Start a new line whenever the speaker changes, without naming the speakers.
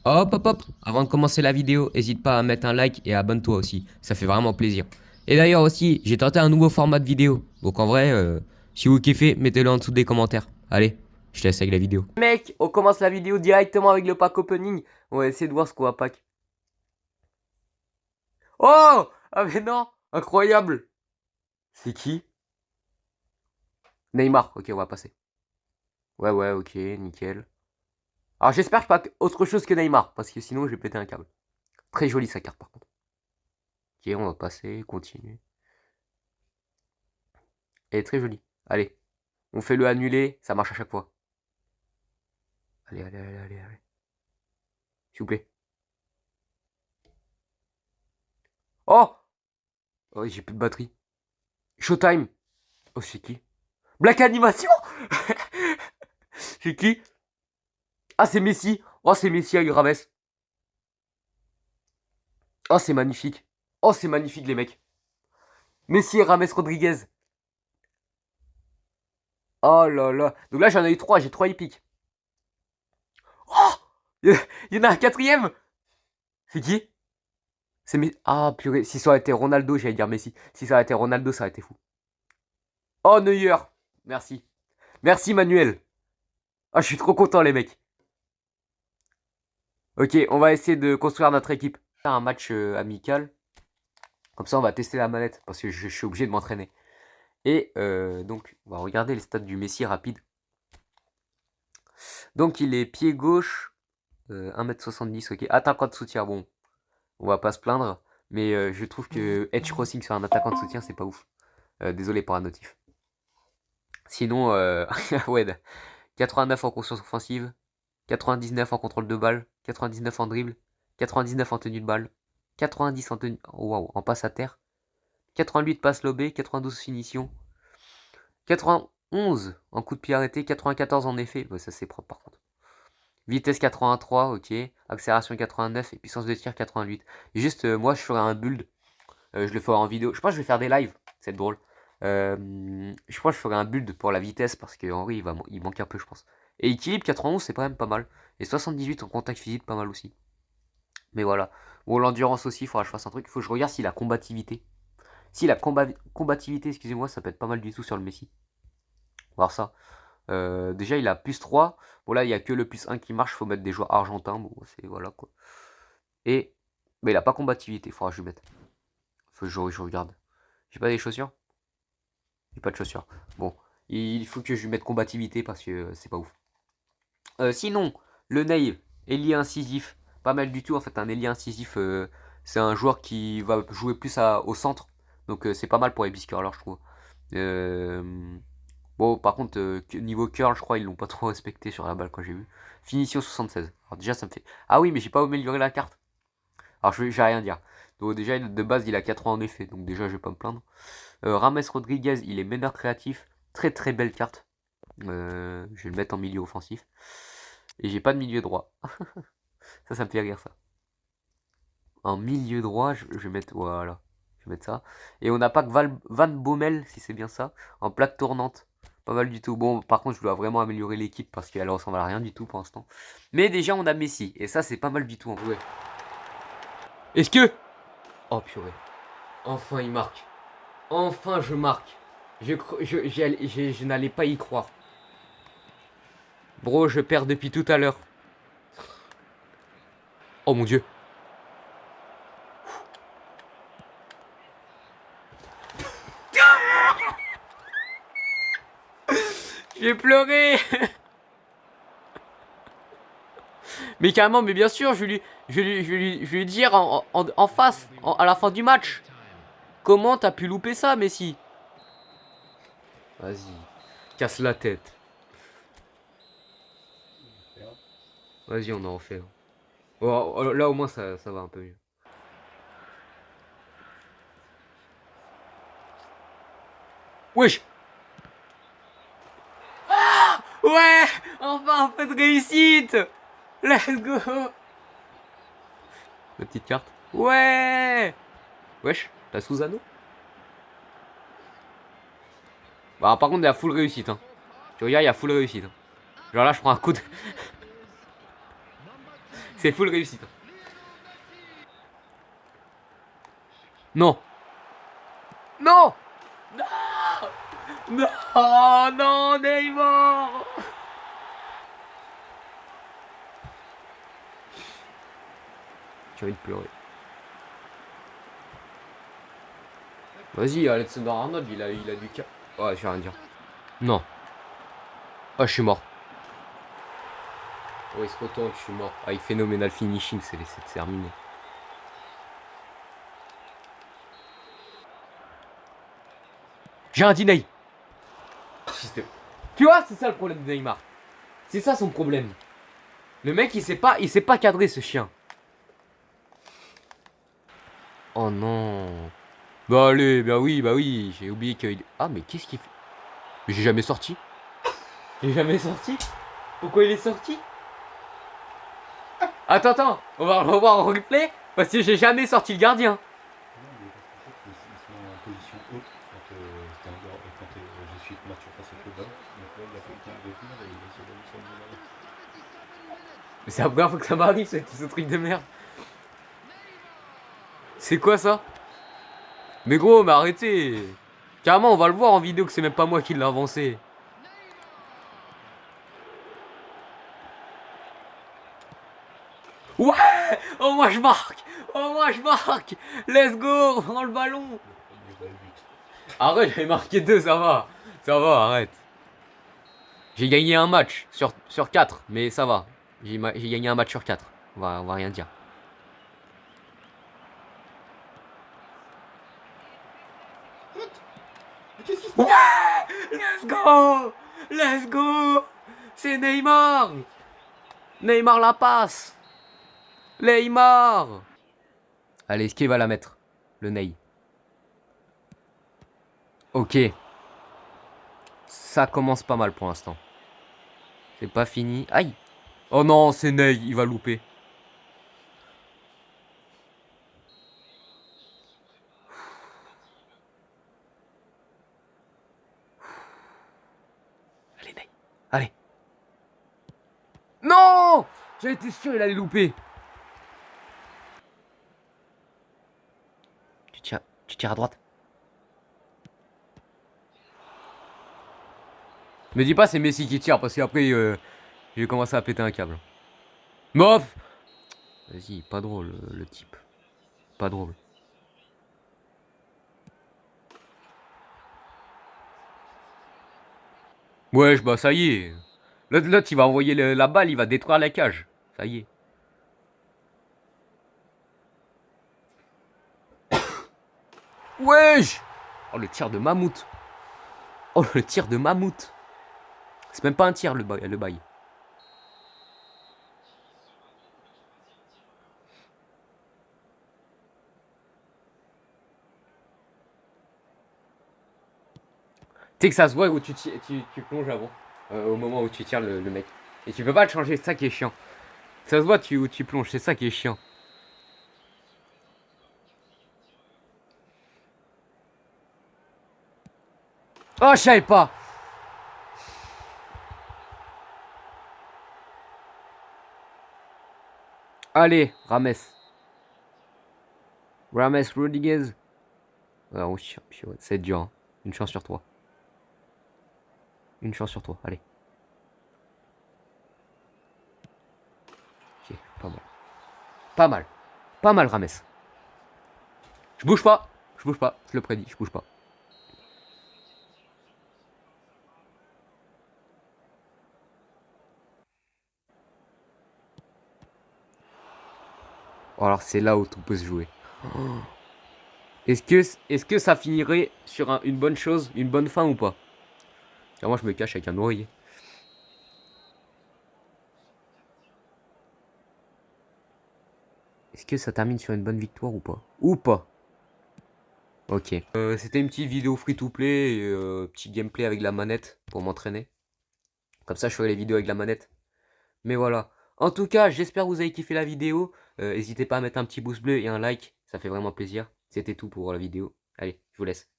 Hop, hop, hop. Avant de commencer la vidéo, n'hésite pas à mettre un like et abonne-toi aussi. Ça fait vraiment plaisir. Et d'ailleurs aussi, j'ai tenté un nouveau format de vidéo. Donc en vrai, si vous kiffez, mettez-le en dessous des commentaires. Allez, je te laisse avec la vidéo. Mec, on commence la vidéo directement avec le pack opening. On va essayer de voir ce qu'on va pack. Oh! Ah mais non! Incroyable! C'est qui? Neymar. Ok, on va passer. Ouais, ouais, ok, nickel. Alors j'espère que je pack autre chose que Neymar. Parce que sinon, je vais péter un câble. Très jolie sa carte par contre. Ok, on va passer, continuer. Elle est très jolie. Allez, on fait le annuler, ça marche à chaque fois. Allez, allez, allez, allez, allez. S'il vous plaît. Oh! Oh, j'ai plus de batterie. Showtime. Oh, c'est qui? Black Animation. C'est qui? Ah, c'est Messi. Oh, c'est Messi avec Rames. Oh, c'est magnifique. Oh, c'est magnifique, les mecs. Messi et Rames Rodriguez. Oh là là. Donc là, j'en ai eu 3. J'ai 3 épiques. Oh! Il y en a un quatrième. C'est qui? C'est Messi. Ah, purée. Si ça aurait été Ronaldo, j'allais dire Messi. Si ça aurait été Ronaldo, ça aurait été fou. Oh, Neuer. Merci. Merci, Manuel. Ah, je suis trop content, les mecs. Ok, on va essayer de construire notre équipe. Faire un match amical. Comme ça, on va tester la manette. Parce que je suis obligé de m'entraîner. Et donc, on va regarder les stats du Messi rapide. Donc, il est pied gauche. 1m70, ok. Attaquant de soutien, bon. On va pas se plaindre. Mais je trouve que edge crossing sur un attaquant de soutien, c'est pas ouf. Désolé pour un notif. Sinon, ouais. 89 en conscience offensive. 99 en contrôle de balle, 99 en dribble, 99 en tenue de balle, 90 en tenue, wow, en passe à terre, 88 passes lobées, 92 finitions, 91 en coup de pied arrêté, 94 en effet, ouais, ça c'est propre par contre. Vitesse 83, ok, accélération 89 et puissance de tir 88. Juste, moi je ferai un build, je le ferai en vidéo. Je pense que je vais faire des lives, c'est drôle. Je pense que je ferai un build pour la vitesse parce qu'en vrai il manque un peu, je pense. Et équilibre 91, c'est quand même pas mal. Et 78 en contact physique, pas mal aussi. Mais voilà. Bon, l'endurance aussi, il faudra que je fasse un truc. Il faut que je regarde si la combativité. Si la combativité, excusez-moi, ça peut être pas mal du tout sur le Messi. On va voir ça. Déjà, il a plus 3. Bon, là, il n'y a que le plus 1 qui marche. Il faut mettre des joueurs argentins. Bon, c'est voilà quoi. Et. Mais il a pas combativité. Il faudra que je lui mette. Faut que je regarde. J'ai pas des chaussures? J'ai pas de chaussures. Bon. Il faut que je lui mette combativité parce que c'est pas ouf. Sinon, le Nail, ailier incisif, pas mal du tout en fait. Un ailier incisif, c'est un joueur qui va jouer plus au centre, donc c'est pas mal pour les biscurlers, je trouve. Euh, bon, par contre, niveau curl, je crois ils l'ont pas trop respecté sur la balle quand j'ai vu. Finition 76. Alors déjà, ça me fait. Ah oui, mais j'ai pas amélioré la carte. Alors je vais rien dire. Donc déjà, de base, il a 4 ans en effet, donc déjà, je vais pas me plaindre. Rames Rodriguez, il est meneur créatif. Très très belle carte. Je vais le mettre en milieu offensif. Et j'ai pas de milieu droit. Ça me fait rire ça. En milieu droit, je vais mettre. Voilà. Je vais mettre ça. Et on n'a pas que Van Bommel, si c'est bien ça. En plaque tournante. Pas mal du tout. Bon, par contre, je dois vraiment améliorer l'équipe parce qu'elle ressemble à rien du tout pour l'instant. Mais déjà, on a Messi. Et ça, c'est pas mal du tout en vrai. Est-ce que. Oh purée. Enfin, il marque. Enfin, je marque. Je n'allais pas y croire. Bro, je perds depuis tout à l'heure. Oh mon dieu. J'ai pleuré. Mais carrément, mais bien sûr, je vais lui dire en face, à la fin du match. Comment t'as pu louper ça, Messi? Vas-y, casse la tête. Vas-y, on en refait. Oh, oh, là, au moins, ça va un peu mieux. Wesh. Ouais. Enfin, un peu de réussite. Let's go. La petite carte. Ouais. Wesh, t'as Susano? Bah, par contre, il y a full réussite. Hein. Tu regardes, il y a full réussite. Hein. Genre là, je prends un coup de. C'est full réussite. Non. Non. Non. Non, non, Neymar. J'ai envie de pleurer. Vas-y, Alexander Arnold, il a du cas. Ouais, je vais rien dire. Non. Ah, je suis mort. Oh, il se retourne, je suis mort. Avec phénoménal finishing, c'est terminé. J'ai un deny. Tu vois, c'est ça le problème de Neymar. C'est ça son problème. Le mec, il sait pas cadrer ce chien. Oh non. Bah allez, bah oui, j'ai oublié qu'il... Ah, mais qu'est-ce qu'il fait? Mais j'ai jamais sorti. J'ai jamais sorti. Pourquoi il est sorti? Attends, on va le revoir en replay. Parce que j'ai jamais sorti le gardien.
Ils sont en position haute quand je suis mature face au football. Donc là, il a fait le temps de détenir et il essaie d'aller sur le ballon.
Mais c'est la première fois que ça m'arrive, ce truc de merde. C'est quoi ça? Mais gros, mais arrêtez. Carrément, on va le voir en vidéo que c'est même pas moi qui l'ai avancé. Ouais. Oh, moi je marque. Oh, moi je marque. Let's go. Dans le ballon. Arrête, j'avais marqué 2, ça va. Ça va, arrête. J'ai gagné un match sur 4, mais ça va. J'ai gagné un match sur 4. On va rien dire. Ouais. Let's go. Let's go. C'est Neymar. Neymar la passe. Neymar. Allez, est-ce qu'il va la mettre? Le Ney. Ok. Ça commence pas mal pour l'instant. C'est pas fini. Aïe. Oh non, c'est Ney, il va louper. Allez, Ney. Allez. Non! J'avais été sûr il allait louper. Tu tires à droite. Me dis pas c'est Messi qui tire parce qu'après je vais commencer à péter un câble. Mof. Vas-y, pas drôle le type. Pas drôle. Wesh, bah ça y est. L'autre, il va envoyer la balle, il va détruire la cage. Ça y est. Wesh. Oh, le tir de mammouth. Oh, le tir de mammouth. C'est même pas un tir, le bail. Tu sais que ça se voit où tu plonges avant. Au moment où tu tires le mec. Et tu peux pas le changer, c'est ça qui est chiant. Ça se voit où tu plonges, c'est ça qui est chiant. Oh, je savais pas. Allez, Rames. Rames Rodriguez. Ah, oh, c'est dur. Hein. Une chance sur 3. Une chance sur 3, allez. Ok, pas mal. Pas mal. Pas mal, Rames. Je bouge pas. Je bouge pas. Je le prédis, je bouge pas. Oh, alors c'est là où tout peut se jouer. Oh. Est-ce que ça finirait sur une bonne chose, une bonne fin ou pas? Car moi je me cache avec un oreiller. Est-ce que ça termine sur une bonne victoire ou pas? Ou pas? Ok. C'était une petite vidéo free to play, petit gameplay avec la manette pour m'entraîner. Comme ça je ferai les vidéos avec la manette. Mais voilà. En tout cas, j'espère que vous avez kiffé la vidéo. N'hésitez pas à mettre un petit pouce bleu et un like, ça fait vraiment plaisir. C'était tout pour la vidéo. Allez, je vous laisse.